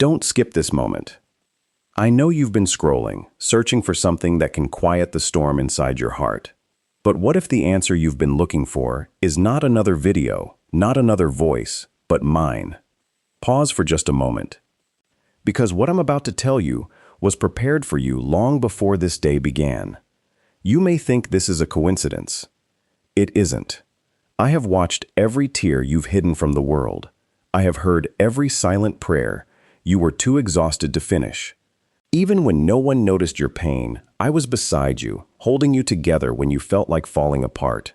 Don't skip this moment. I know you've been scrolling, searching for something that can quiet the storm inside your heart. But what if the answer you've been looking for is not another video, not another voice, but mine? Pause for just a moment. Because what I'm about to tell you was prepared for you long before this day began. You may think this is a coincidence. It isn't. I have watched every tear you've hidden from the world. I have heard every silent prayer you were too exhausted to finish. Even when no one noticed your pain, I was beside you, holding you together when you felt like falling apart.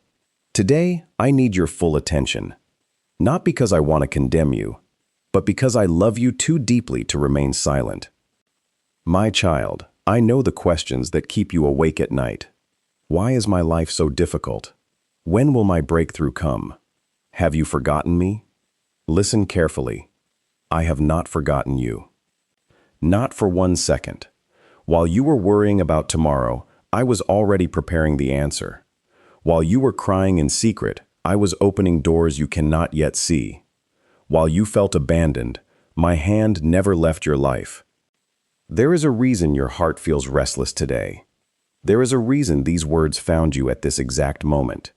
Today, I need your full attention. Not because I want to condemn you, but because I love you too deeply to remain silent. My child, I know the questions that keep you awake at night. Why is my life so difficult? When will my breakthrough come? Have you forgotten me? Listen carefully. I have not forgotten you. Not for 1 second. While you were worrying about tomorrow, I was already preparing the answer. While you were crying in secret, I was opening doors you cannot yet see. While you felt abandoned, my hand never left your life. There is a reason your heart feels restless today. There is a reason these words found you at this exact moment.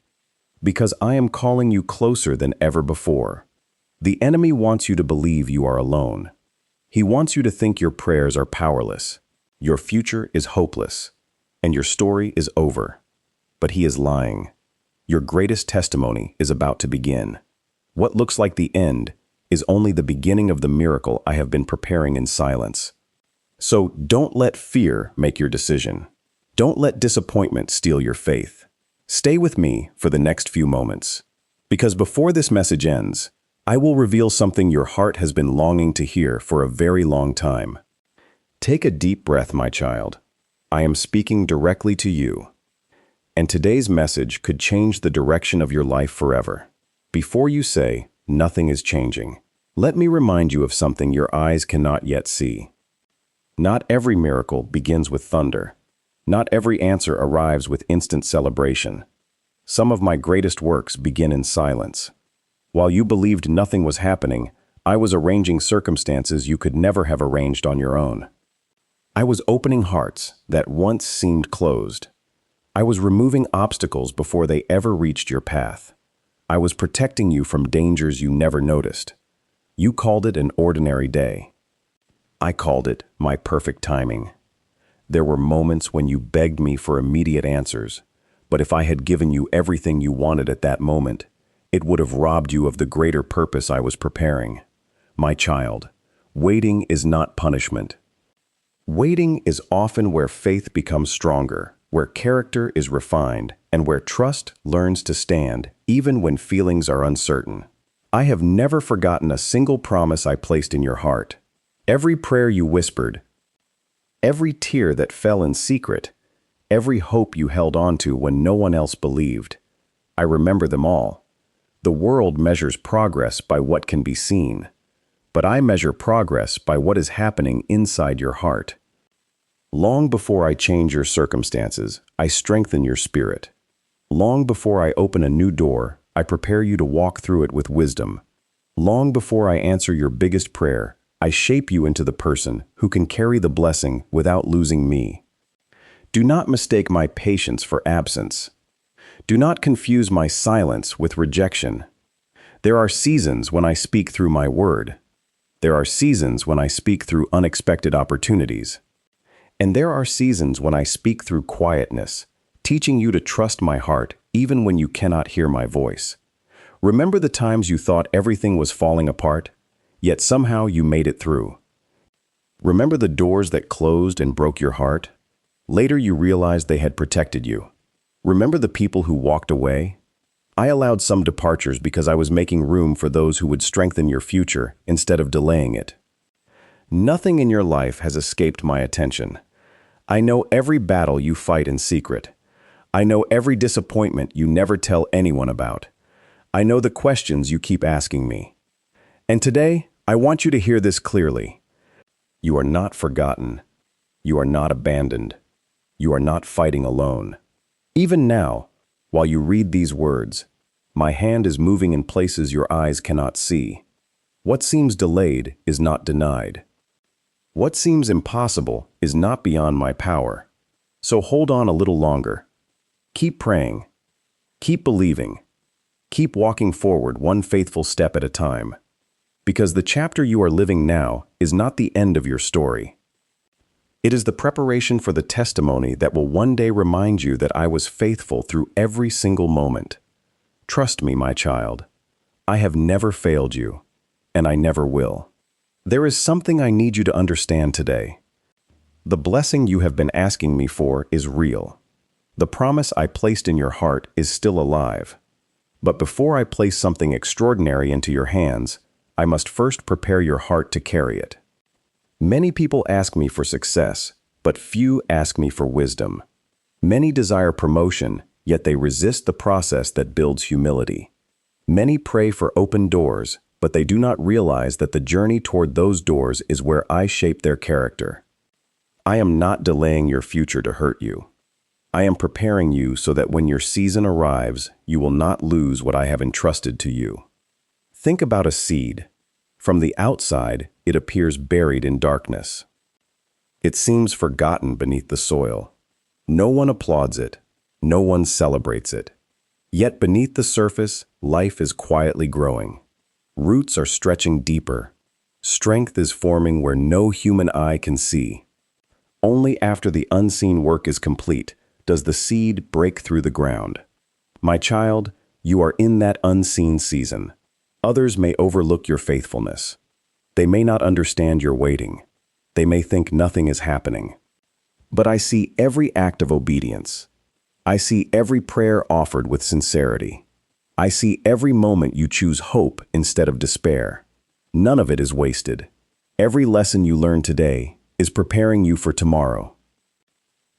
Because I am calling you closer than ever before. The enemy wants you to believe you are alone. He wants you to think your prayers are powerless, your future is hopeless, and your story is over. But he is lying. Your greatest testimony is about to begin. What looks like the end is only the beginning of the miracle I have been preparing in silence. So don't let fear make your decision. Don't let disappointment steal your faith. Stay with me for the next few moments. Because before this message ends, I will reveal something your heart has been longing to hear for a very long time. Take a deep breath, my child. I am speaking directly to you. And today's message could change the direction of your life forever. Before you say, nothing is changing, let me remind you of something your eyes cannot yet see. Not every miracle begins with thunder. Not every answer arrives with instant celebration. Some of my greatest works begin in silence. While you believed nothing was happening, I was arranging circumstances you could never have arranged on your own. I was opening hearts that once seemed closed. I was removing obstacles before they ever reached your path. I was protecting you from dangers you never noticed. You called it an ordinary day. I called it my perfect timing. There were moments when you begged me for immediate answers, but if I had given you everything you wanted at that moment, it would have robbed you of the greater purpose I was preparing. My child, waiting is not punishment. Waiting is often where faith becomes stronger, where character is refined, and where trust learns to stand, even when feelings are uncertain. I have never forgotten a single promise I placed in your heart. Every prayer you whispered, every tear that fell in secret, every hope you held on to when no one else believed. I remember them all. The world measures progress by what can be seen, but I measure progress by what is happening inside your heart. Long before I change your circumstances, I strengthen your spirit. Long before I open a new door, I prepare you to walk through it with wisdom. Long before I answer your biggest prayer, I shape you into the person who can carry the blessing without losing me. Do not mistake my patience for absence. Do not confuse my silence with rejection. There are seasons when I speak through my word. There are seasons when I speak through unexpected opportunities. And there are seasons when I speak through quietness, teaching you to trust my heart even when you cannot hear my voice. Remember the times you thought everything was falling apart, yet somehow you made it through. Remember the doors that closed and broke your heart? Later you realized they had protected you. Remember the people who walked away? I allowed some departures because I was making room for those who would strengthen your future instead of delaying it. Nothing in your life has escaped my attention. I know every battle you fight in secret. I know every disappointment you never tell anyone about. I know the questions you keep asking me. And today, I want you to hear this clearly. You are not forgotten. You are not abandoned. You are not fighting alone. Even now, while you read these words, my hand is moving in places your eyes cannot see. What seems delayed is not denied. What seems impossible is not beyond my power. So hold on a little longer. Keep praying. Keep believing. Keep walking forward one faithful step at a time. Because the chapter you are living now is not the end of your story. It is the preparation for the testimony that will one day remind you that I was faithful through every single moment. Trust me, my child. I have never failed you, and I never will. There is something I need you to understand today. The blessing you have been asking me for is real. The promise I placed in your heart is still alive. But before I place something extraordinary into your hands, I must first prepare your heart to carry it. Many people ask me for success, but few ask me for wisdom. Many desire promotion, yet they resist the process that builds humility. Many pray for open doors, but they do not realize that the journey toward those doors is where I shape their character. I am not delaying your future to hurt you. I am preparing you so that when your season arrives, you will not lose what I have entrusted to you. Think about a seed. From the outside, it appears buried in darkness. It seems forgotten beneath the soil. No one applauds it. No one celebrates it. Yet beneath the surface, life is quietly growing. Roots are stretching deeper. Strength is forming where no human eye can see. Only after the unseen work is complete does the seed break through the ground. My child, you are in that unseen season. Others may overlook your faithfulness. They may not understand your waiting. They may think nothing is happening. But I see every act of obedience. I see every prayer offered with sincerity. I see every moment you choose hope instead of despair. None of it is wasted. Every lesson you learn today is preparing you for tomorrow.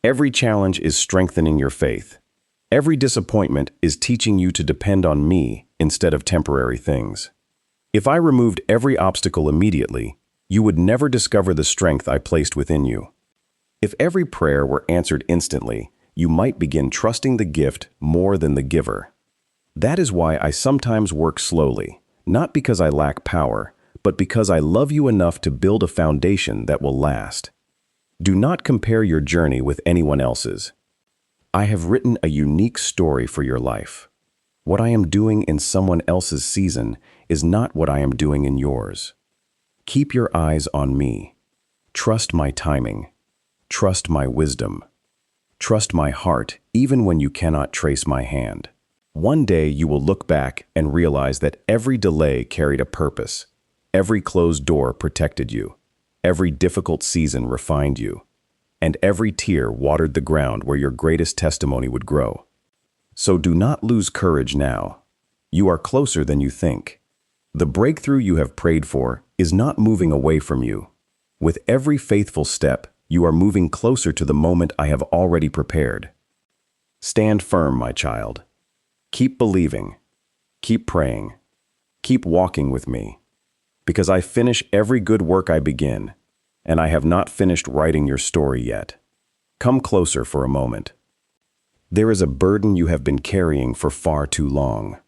Every challenge is strengthening your faith. Every disappointment is teaching you to depend on me instead of temporary things. If I removed every obstacle immediately, you would never discover the strength I placed within you. If every prayer were answered instantly, you might begin trusting the gift more than the giver. That is why I sometimes work slowly, not because I lack power, but because I love you enough to build a foundation that will last. Do not compare your journey with anyone else's. I have written a unique story for your life. What I am doing in someone else's season is not what I am doing in yours. Keep your eyes on me. Trust my timing. Trust my wisdom. Trust my heart even when you cannot trace my hand. One day you will look back and realize that every delay carried a purpose. Every closed door protected you. Every difficult season refined you. And every tear watered the ground where your greatest testimony would grow. So do not lose courage now. You are closer than you think. The breakthrough you have prayed for is not moving away from you. With every faithful step, you are moving closer to the moment I have already prepared. Stand firm, my child. Keep believing. Keep praying. Keep walking with me. Because I finish every good work I begin, and I have not finished writing your story yet. Come closer for a moment. There is a burden you have been carrying for far too long.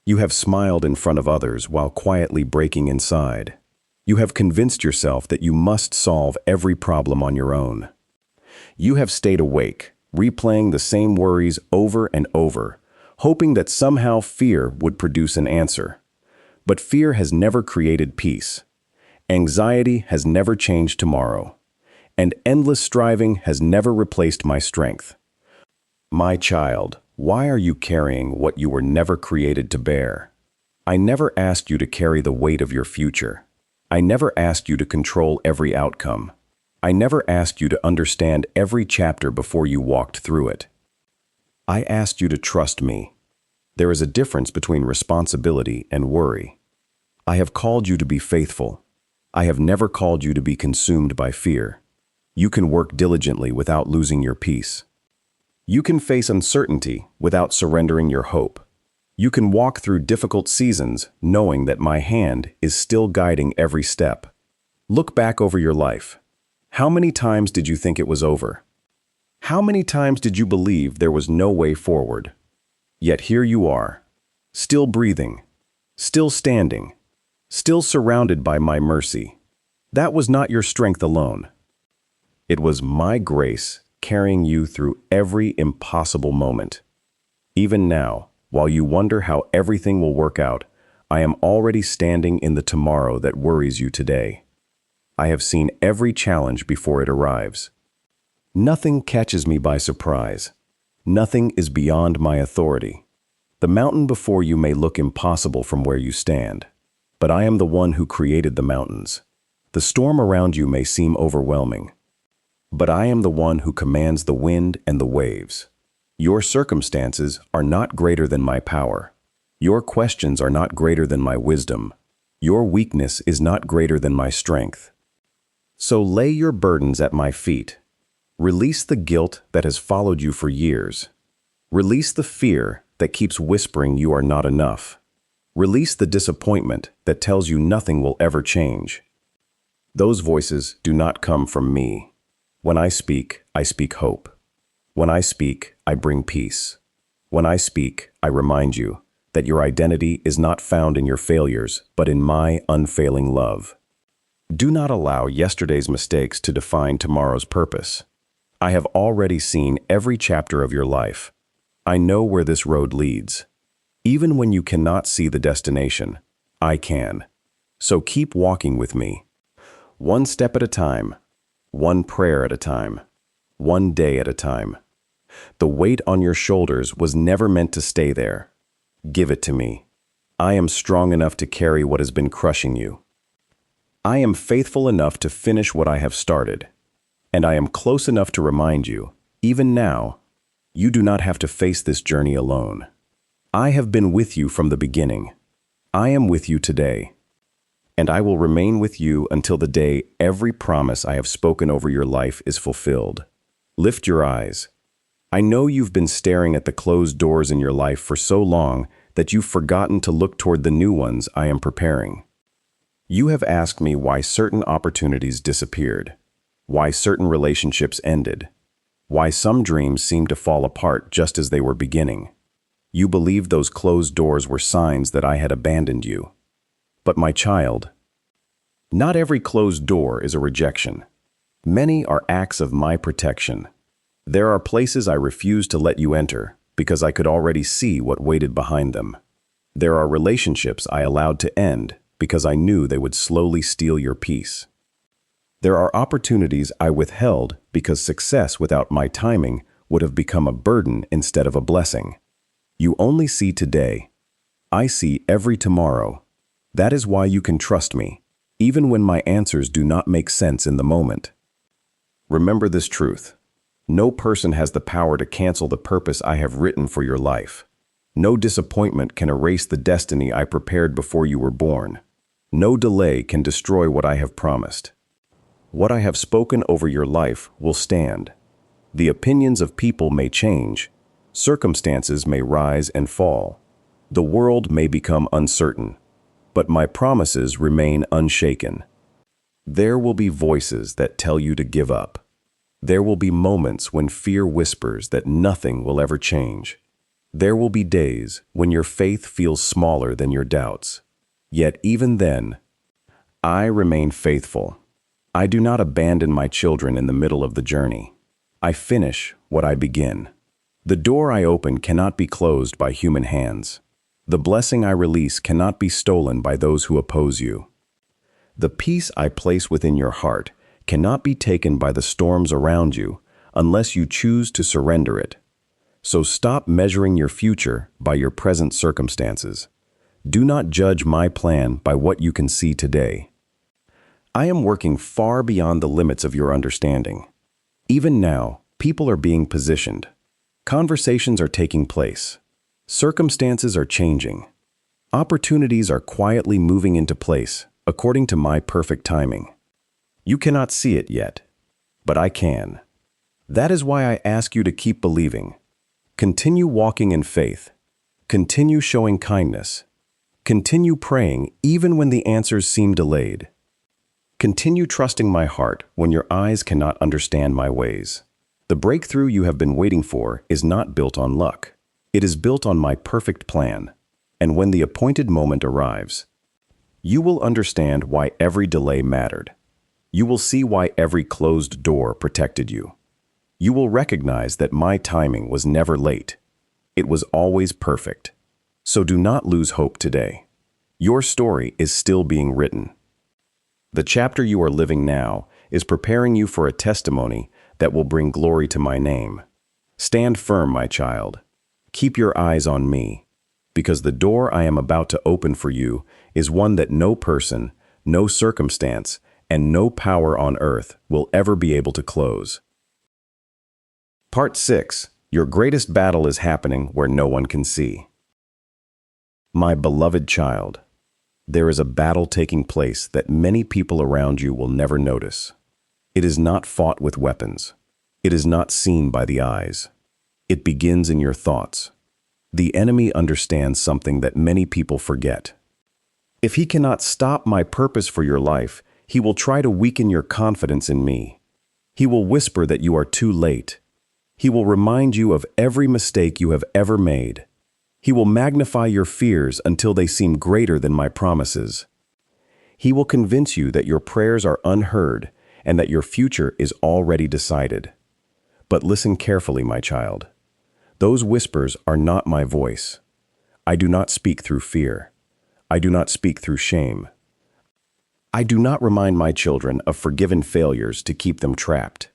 You have smiled in front of others while quietly breaking inside. You have convinced yourself that you must solve every problem on your own. You have stayed awake, replaying the same worries over and over, hoping that somehow fear would produce an answer. But fear has never created peace. Anxiety has never changed tomorrow. And endless striving has never replaced my strength. My child, why are you carrying what you were never created to bear? I never asked you to carry the weight of your future. I never asked you to control every outcome. I never asked you to understand every chapter before you walked through it. I asked you to trust me. There is a difference between responsibility and worry. I have called you to be faithful. I have never called you to be consumed by fear. You can work diligently without losing your peace. You can face uncertainty without surrendering your hope. You can walk through difficult seasons knowing that my hand is still guiding every step. Look back over your life. How many times did you think it was over? How many times did you believe there was no way forward? Yet here you are, still breathing, still standing, still surrounded by my mercy. That was not your strength alone. It was my grace carrying you through every impossible moment. Even now, while you wonder how everything will work out, I am already standing in the tomorrow that worries you today. I have seen every challenge before it arrives. Nothing catches me by surprise. Nothing is beyond my authority. The mountain before you may look impossible from where you stand, but I am the one who created the mountains. The storm around you may seem overwhelming, but I am the one who commands the wind and the waves. Your circumstances are not greater than my power. Your questions are not greater than my wisdom. Your weakness is not greater than my strength. So lay your burdens at my feet. Release the guilt that has followed you for years. Release the fear that keeps whispering you are not enough. Release the disappointment that tells you nothing will ever change. Those voices do not come from me. When I speak hope. When I speak, I bring peace. When I speak, I remind you that your identity is not found in your failures, but in my unfailing love. Do not allow yesterday's mistakes to define tomorrow's purpose. I have already seen every chapter of your life. I know where this road leads. Even when you cannot see the destination, I can. So keep walking with me. One step at a time, one prayer at a time, one day at a time. The weight on your shoulders was never meant to stay there. Give it to me. I am strong enough to carry what has been crushing you. I am faithful enough to finish what I have started. And I am close enough to remind you, even now, you do not have to face this journey alone. I have been with you from the beginning. I am with you today. And I will remain with you until the day every promise I have spoken over your life is fulfilled. Lift your eyes. I know you've been staring at the closed doors in your life for so long that you've forgotten to look toward the new ones I am preparing. You have asked me why certain opportunities disappeared, why certain relationships ended, why some dreams seemed to fall apart just as they were beginning. You believed those closed doors were signs that I had abandoned you. But my child, not every closed door is a rejection. Many are acts of my protection. There are places I refused to let you enter because I could already see what waited behind them. There are relationships I allowed to end because I knew they would slowly steal your peace. There are opportunities I withheld because success without my timing would have become a burden instead of a blessing. You only see today. I see every tomorrow. That is why you can trust me, even when my answers do not make sense in the moment. Remember this truth. No person has the power to cancel the purpose I have written for your life. No disappointment can erase the destiny I prepared before you were born. No delay can destroy what I have promised. What I have spoken over your life will stand. The opinions of people may change. Circumstances may rise and fall. The world may become uncertain. But my promises remain unshaken. There will be voices that tell you to give up. There will be moments when fear whispers that nothing will ever change. There will be days when your faith feels smaller than your doubts. Yet even then, I remain faithful. I do not abandon my children in the middle of the journey. I finish what I begin. The door I open cannot be closed by human hands. The blessing I release cannot be stolen by those who oppose you. The peace I place within your heart cannot be taken by the storms around you unless you choose to surrender it. So stop measuring your future by your present circumstances. Do not judge my plan by what you can see today. I am working far beyond the limits of your understanding. Even now, people are being positioned. Conversations are taking place. Circumstances are changing. Opportunities are quietly moving into place according to my perfect timing. You cannot see it yet, but I can. That is why I ask you to keep believing. Continue walking in faith. Continue showing kindness. Continue praying even when the answers seem delayed. Continue trusting my heart when your eyes cannot understand my ways. The breakthrough you have been waiting for is not built on luck. It is built on my perfect plan. And when the appointed moment arrives, you will understand why every delay mattered. You will see why every closed door protected you. You will recognize that my timing was never late. It was always perfect. So do not lose hope today. Your story is still being written. The chapter you are living now is preparing you for a testimony that will bring glory to my name. Stand firm, my child. Keep your eyes on me, because the door I am about to open for you is one that no person, no circumstance, and no power on earth will ever be able to close. Part 6. Your greatest battle is happening where no one can see. My beloved child, there is a battle taking place that many people around you will never notice. It is not fought with weapons. It is not seen by the eyes. It begins in your thoughts. The enemy understands something that many people forget. If he cannot stop my purpose for your life, he will try to weaken your confidence in me. He will whisper that you are too late. He will remind you of every mistake you have ever made. He will magnify your fears until they seem greater than my promises. He will convince you that your prayers are unheard and that your future is already decided. But listen carefully, my child. Those whispers are not my voice. I do not speak through fear. I do not speak through shame. I do not remind my children of forgiven failures to keep them trapped.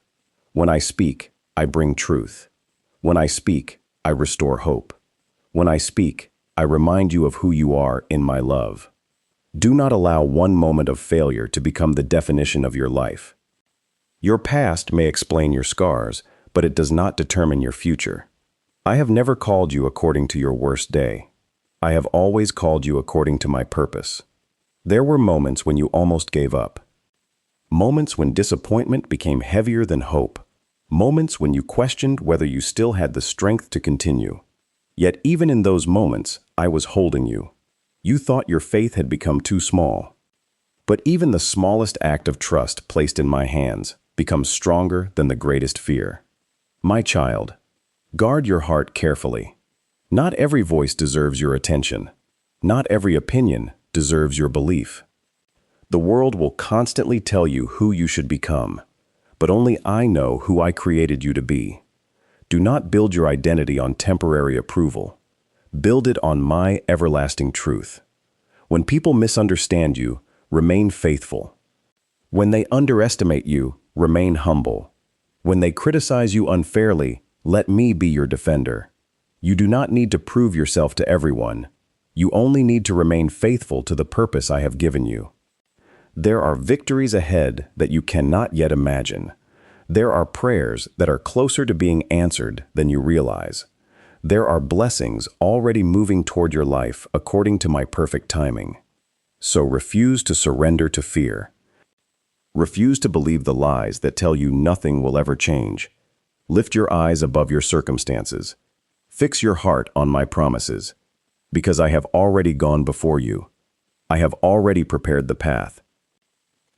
When I speak, I bring truth. When I speak, I restore hope. When I speak, I remind you of who you are in my love. Do not allow one moment of failure to become the definition of your life. Your past may explain your scars, but it does not determine your future. I have never called you according to your worst day. I have always called you according to my purpose. There were moments when you almost gave up. Moments when disappointment became heavier than hope. Moments when you questioned whether you still had the strength to continue. Yet even in those moments, I was holding you. You thought your faith had become too small. But even the smallest act of trust placed in my hands becomes stronger than the greatest fear. My child, guard your heart carefully. Not every voice deserves your attention. Not every opinion deserves your belief. The world will constantly tell you who you should become, but only I know who I created you to be. Do not build your identity on temporary approval. Build it on my everlasting truth. When people misunderstand you, remain faithful. When they underestimate you, remain humble. When they criticize you unfairly, let me be your defender. You do not need to prove yourself to everyone. You only need to remain faithful to the purpose I have given you. There are victories ahead that you cannot yet imagine. There are prayers that are closer to being answered than you realize. There are blessings already moving toward your life according to my perfect timing. So refuse to surrender to fear. Refuse to believe the lies that tell you nothing will ever change. Lift your eyes above your circumstances. Fix your heart on my promises. Because I have already gone before you. I have already prepared the path.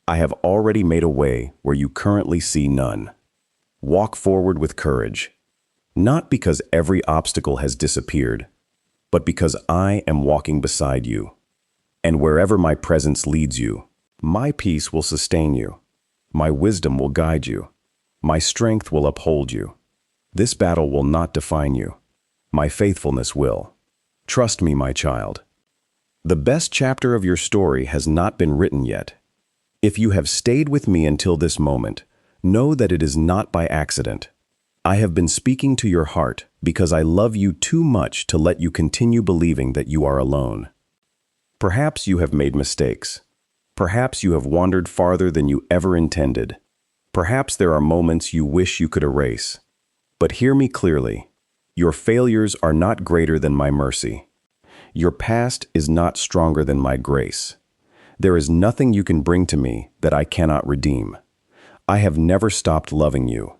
I have already made a way where you currently see none. Walk forward with courage, not because every obstacle has disappeared, but because I am walking beside you. And wherever my presence leads you, my peace will sustain you. My wisdom will guide you. My strength will uphold you. This battle will not define you. My faithfulness will. Trust me, my child. The best chapter of your story has not been written yet. If you have stayed with me until this moment, know that it is not by accident. I have been speaking to your heart because I love you too much to let you continue believing that you are alone. Perhaps you have made mistakes. Perhaps you have wandered farther than you ever intended. Perhaps there are moments you wish you could erase. But hear me clearly. Your failures are not greater than my mercy. Your past is not stronger than my grace. There is nothing you can bring to me that I cannot redeem. I have never stopped loving you.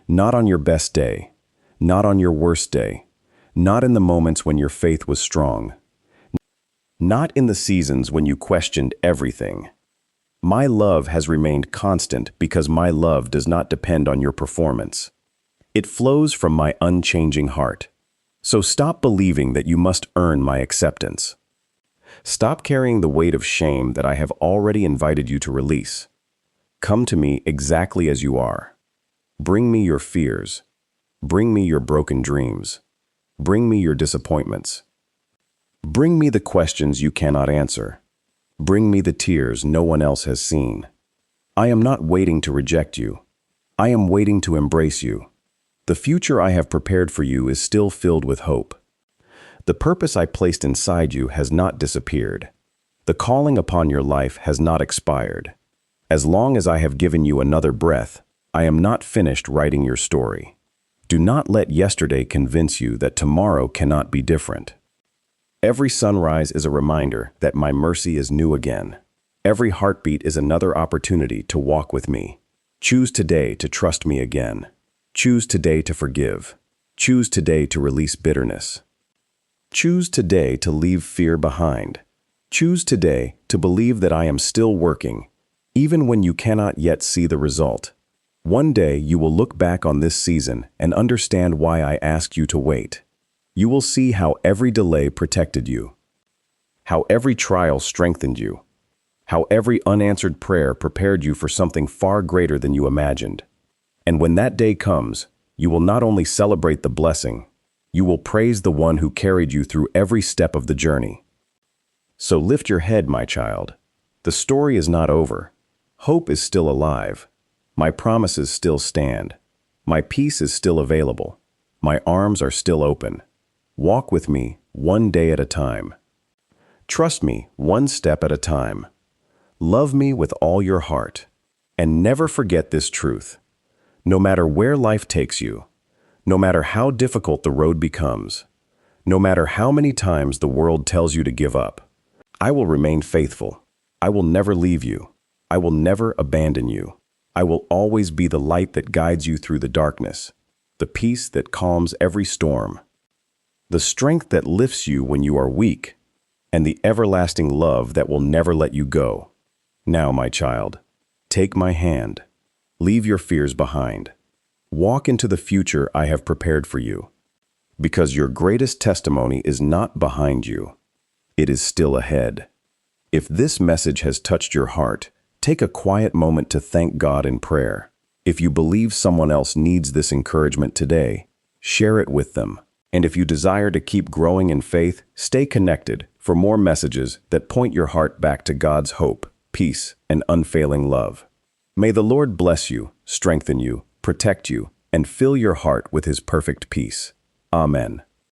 Not on your best day. Not on your worst day. Not in the moments when your faith was strong. Not in the seasons when you questioned everything. My love has remained constant because my love does not depend on your performance. It flows from my unchanging heart. So stop believing that you must earn my acceptance. Stop carrying the weight of shame that I have already invited you to release. Come to me exactly as you are. Bring me your fears. Bring me your broken dreams. Bring me your disappointments. Bring me the questions you cannot answer. Bring me the tears no one else has seen. I am not waiting to reject you. I am waiting to embrace you. The future I have prepared for you is still filled with hope. The purpose I placed inside you has not disappeared. The calling upon your life has not expired. As long as I have given you another breath, I am not finished writing your story. Do not let yesterday convince you that tomorrow cannot be different. Every sunrise is a reminder that my mercy is new again. Every heartbeat is another opportunity to walk with me. Choose today to trust me again. Choose today to forgive. Choose today to release bitterness. Choose today to leave fear behind. Choose today to believe that I am still working, even when you cannot yet see the result. One day you will look back on this season and understand why I asked you to wait. You will see how every delay protected you, how every trial strengthened you, how every unanswered prayer prepared you for something far greater than you imagined. And when that day comes, you will not only celebrate the blessing, you will praise the one who carried you through every step of the journey. So lift your head, my child. The story is not over. Hope is still alive. My promises still stand. My peace is still available. My arms are still open. Walk with me one day at a time. Trust me one step at a time. Love me with all your heart. And never forget this truth. No matter where life takes you, no matter how difficult the road becomes, no matter how many times the world tells you to give up, I will remain faithful. I will never leave you. I will never abandon you. I will always be the light that guides you through the darkness, the peace that calms every storm, the strength that lifts you when you are weak, and the everlasting love that will never let you go. Now, my child, take my hand. Leave your fears behind. Walk into the future I have prepared for you, because your greatest testimony is not behind you. It is still ahead. If this message has touched your heart, take a quiet moment to thank God in prayer. If you believe someone else needs this encouragement today, share it with them. And if you desire to keep growing in faith, stay connected for more messages that point your heart back to God's hope, peace, and unfailing love. May the Lord bless you, strengthen you, protect you, and fill your heart with His perfect peace. Amen.